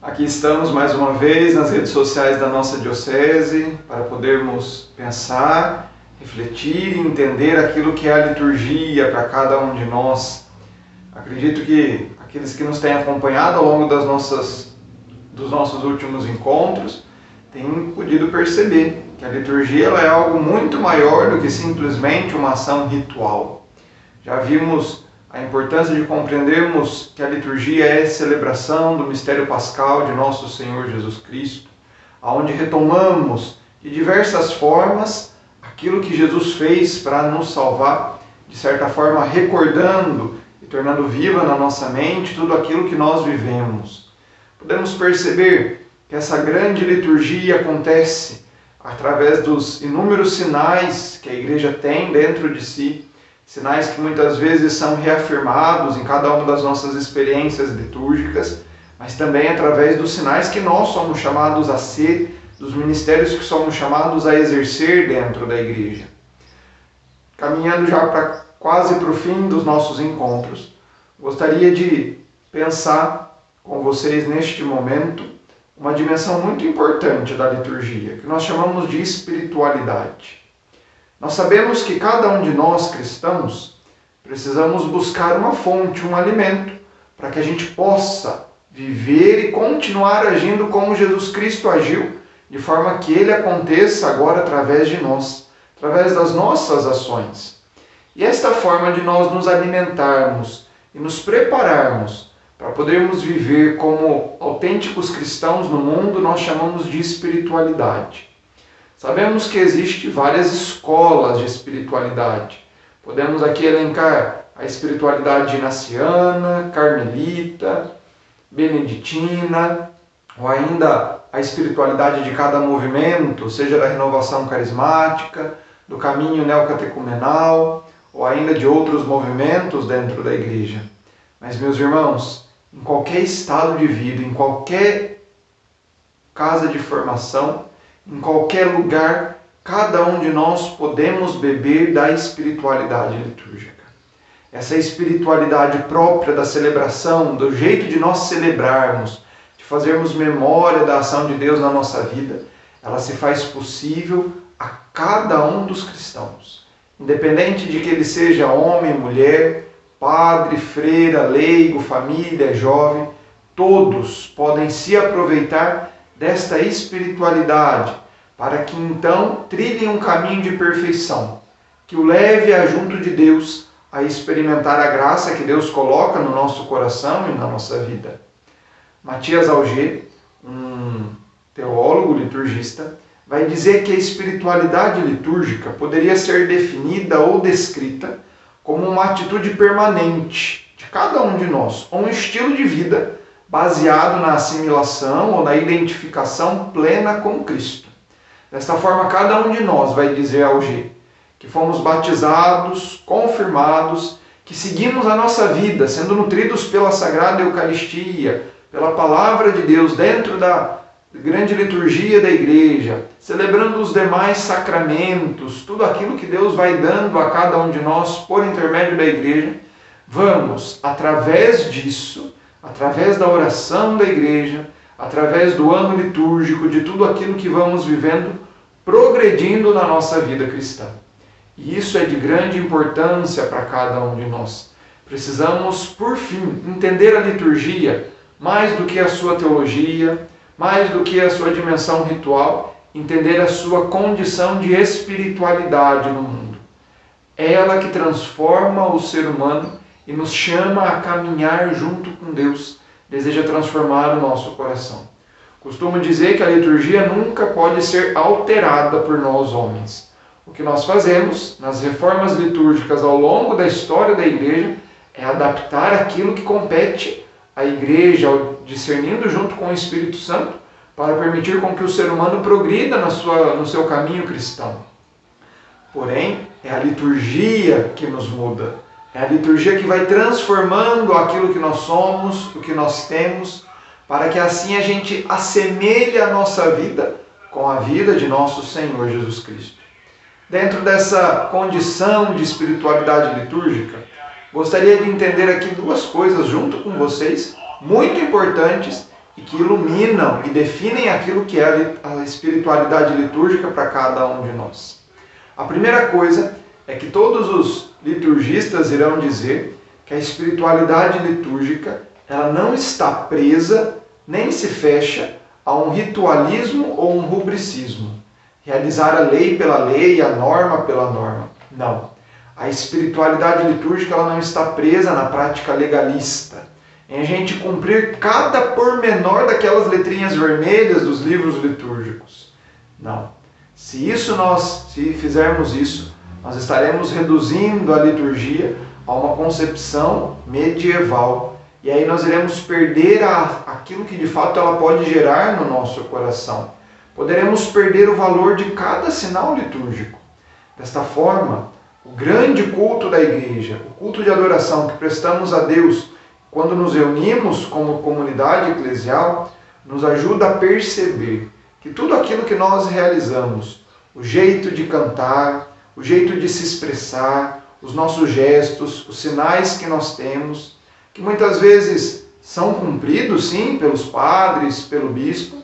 Aqui estamos mais uma vez nas redes sociais da nossa diocese para podermos pensar, refletir e entender aquilo que é a liturgia para cada um de nós. Acredito que aqueles que nos têm acompanhado ao longo dos nossos últimos encontros têm podido perceber que a liturgia ela é algo muito maior do que simplesmente uma ação ritual. Já vimos a importância de compreendermos que a liturgia é celebração do mistério pascal de nosso Senhor Jesus Cristo, onde retomamos de diversas formas aquilo que Jesus fez para nos salvar, de certa forma recordando e tornando viva na nossa mente tudo aquilo que nós vivemos. Podemos perceber que essa grande liturgia acontece através dos inúmeros sinais que a Igreja tem dentro de si, sinais que muitas vezes são reafirmados em cada uma das nossas experiências litúrgicas, mas também através dos sinais que nós somos chamados a ser, dos ministérios que somos chamados a exercer dentro da Igreja. Caminhando já quase para o fim dos nossos encontros, gostaria de pensar com vocês neste momento uma dimensão muito importante da liturgia, que nós chamamos de espiritualidade. Nós sabemos que cada um de nós cristãos precisamos buscar uma fonte, um alimento, para que a gente possa viver e continuar agindo como Jesus Cristo agiu, de forma que ele aconteça agora através de nós, através das nossas ações. E esta forma de nós nos alimentarmos e nos prepararmos para podermos viver como autênticos cristãos no mundo, nós chamamos de espiritualidade. Sabemos que existem várias escolas de espiritualidade. Podemos aqui elencar a espiritualidade inaciana, carmelita, beneditina, ou ainda a espiritualidade de cada movimento, seja da renovação carismática, do caminho neocatecumenal, ou ainda de outros movimentos dentro da Igreja. Mas, meus irmãos, em qualquer estado de vida, em qualquer casa de formação, em qualquer lugar, cada um de nós podemos beber da espiritualidade litúrgica. Essa espiritualidade própria da celebração, do jeito de nós celebrarmos, de fazermos memória da ação de Deus na nossa vida, ela se faz possível a cada um dos cristãos. Independente de que ele seja homem, mulher, padre, freira, leigo, família, jovem, todos podem se aproveitar desta espiritualidade, para que então trilhem um caminho de perfeição, que o leve a junto de Deus a experimentar a graça que Deus coloca no nosso coração e na nossa vida. Matias Alger, um teólogo liturgista, vai dizer que a espiritualidade litúrgica poderia ser definida ou descrita como uma atitude permanente de cada um de nós, ou um estilo de vida baseado na assimilação ou na identificação plena com Cristo. Desta forma, cada um de nós, vai dizer Alger, que fomos batizados, confirmados, que seguimos a nossa vida, sendo nutridos pela Sagrada Eucaristia, pela Palavra de Deus, dentro da grande liturgia da Igreja, celebrando os demais sacramentos, tudo aquilo que Deus vai dando a cada um de nós por intermédio da Igreja, vamos, através disso, através da oração da Igreja, através do ano litúrgico, de tudo aquilo que vamos vivendo, progredindo na nossa vida cristã. E isso é de grande importância para cada um de nós. Precisamos, por fim, entender a liturgia mais do que a sua teologia, mais do que a sua dimensão ritual, entender a sua condição de espiritualidade no mundo. É ela que transforma o ser humano e nos chama a caminhar junto com Deus, deseja transformar o nosso coração. Costumo dizer que a liturgia nunca pode ser alterada por nós homens. O que nós fazemos nas reformas litúrgicas ao longo da história da Igreja é adaptar aquilo que compete à Igreja, discernindo junto com o Espírito Santo, para permitir com que o ser humano progrida no seu caminho cristão. Porém, é a liturgia que nos muda. É a liturgia que vai transformando aquilo que nós somos, o que nós temos, para que assim a gente assemelhe a nossa vida com a vida de nosso Senhor Jesus Cristo. Dentro dessa condição de espiritualidade litúrgica, gostaria de entender aqui duas coisas junto com vocês, muito importantes, e que iluminam e definem aquilo que é a espiritualidade litúrgica para cada um de nós. A primeira coisa é que todos os liturgistas irão dizer que a espiritualidade litúrgica ela não está presa nem se fecha a um ritualismo ou um rubricismo. Realizar a lei pela lei, a norma pela norma. Não. A espiritualidade litúrgica ela não está presa na prática legalista, em a gente cumprir cada pormenor daquelas letrinhas vermelhas dos livros litúrgicos. Não. Se fizermos isso, nós estaremos reduzindo a liturgia a uma concepção medieval. E aí nós iremos perder aquilo que de fato ela pode gerar no nosso coração. Poderemos perder o valor de cada sinal litúrgico. Desta forma, o grande culto da igreja, o culto de adoração que prestamos a Deus quando nos reunimos como comunidade eclesial, nos ajuda a perceber que tudo aquilo que nós realizamos, o jeito de cantar, o jeito de se expressar, os nossos gestos, os sinais que nós temos, que muitas vezes são cumpridos, sim, pelos padres, pelo bispo,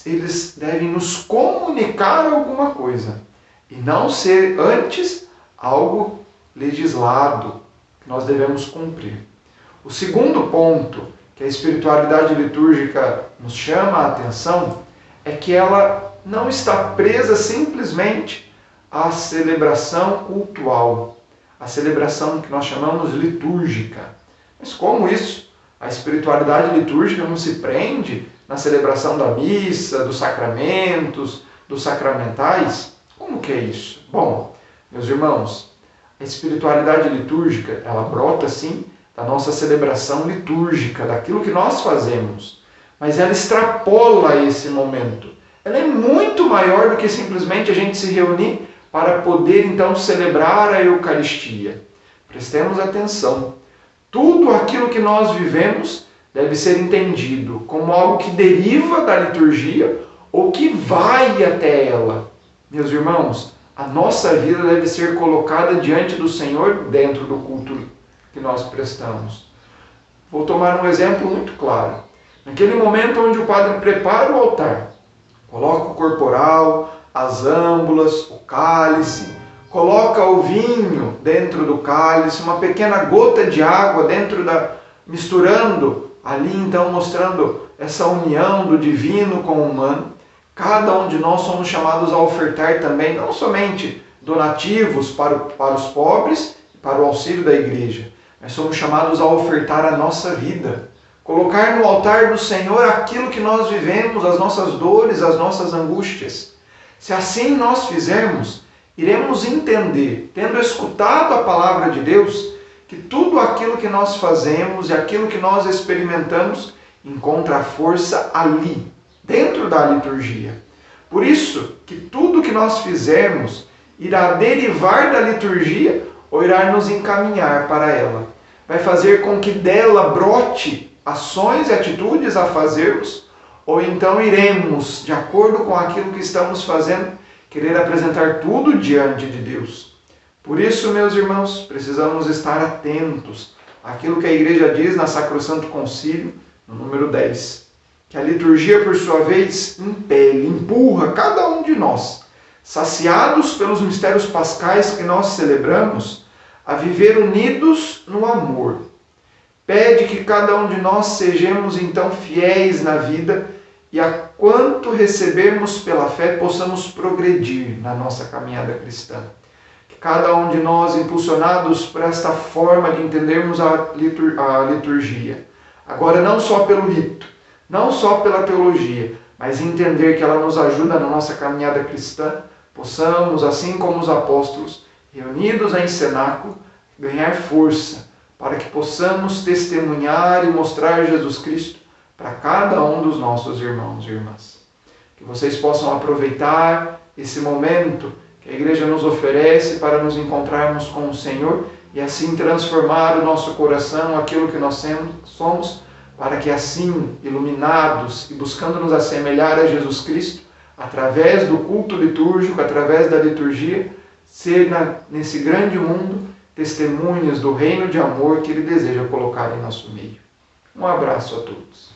eles devem nos comunicar alguma coisa e não ser antes algo legislado que nós devemos cumprir. O segundo ponto que a espiritualidade litúrgica nos chama a atenção é que ela não está presa simplesmente à celebração cultual, a celebração que nós chamamos litúrgica. Mas como isso? A espiritualidade litúrgica não se prende na celebração da missa, dos sacramentos, dos sacramentais? Como que é isso? Bom, meus irmãos, a espiritualidade litúrgica, ela brota sim da nossa celebração litúrgica, daquilo que nós fazemos, mas ela extrapola esse momento. Ela é muito maior do que simplesmente a gente se reunir para poder então celebrar a Eucaristia. Prestemos atenção. Tudo aquilo que nós vivemos deve ser entendido como algo que deriva da liturgia ou que vai até ela. Meus irmãos, a nossa vida deve ser colocada diante do Senhor dentro do culto que nós prestamos. Vou tomar um exemplo muito claro. Naquele momento onde o padre prepara o altar, coloca o corporal, as âmbulas, o cálice, coloca o vinho dentro do cálice, uma pequena gota de água misturando ali então mostrando essa união do divino com o humano. Cada um de nós somos chamados a ofertar também, não somente donativos para os pobres e para o auxílio da igreja, mas somos chamados a ofertar a nossa vida, colocar no altar do Senhor aquilo que nós vivemos, as nossas dores, as nossas angústias. Se assim nós fizermos, iremos entender, tendo escutado a palavra de Deus, que tudo aquilo que nós fazemos e aquilo que nós experimentamos encontra a força ali, dentro da liturgia. Por isso que tudo que nós fizermos irá derivar da liturgia ou irá nos encaminhar para ela. Vai fazer com que dela brote ações e atitudes a fazermos, ou então iremos, de acordo com aquilo que estamos fazendo, querer apresentar tudo diante de Deus. Por isso, meus irmãos, precisamos estar atentos àquilo que a Igreja diz na Sacrosanto Concílio, no número 10, que a liturgia, por sua vez, impele, empurra cada um de nós, saciados pelos mistérios pascais que nós celebramos, a viver unidos no amor. Pede que cada um de nós sejamos então fiéis na vida e a quanto recebermos pela fé possamos progredir na nossa caminhada cristã. Que cada um de nós, impulsionados por esta forma de entendermos a liturgia, agora não só pelo rito, não só pela teologia, mas entender que ela nos ajuda na nossa caminhada cristã, possamos, assim como os apóstolos, reunidos em cenáculo, ganhar força para que possamos testemunhar e mostrar Jesus Cristo para cada um dos nossos irmãos e irmãs. Que vocês possam aproveitar esse momento que a Igreja nos oferece para nos encontrarmos com o Senhor e assim transformar o nosso coração, aquilo que nós somos, para que assim, iluminados e buscando nos assemelhar a Jesus Cristo, através do culto litúrgico, através da liturgia, ser nesse grande mundo testemunhas do reino de amor que Ele deseja colocar em nosso meio. Um abraço a todos.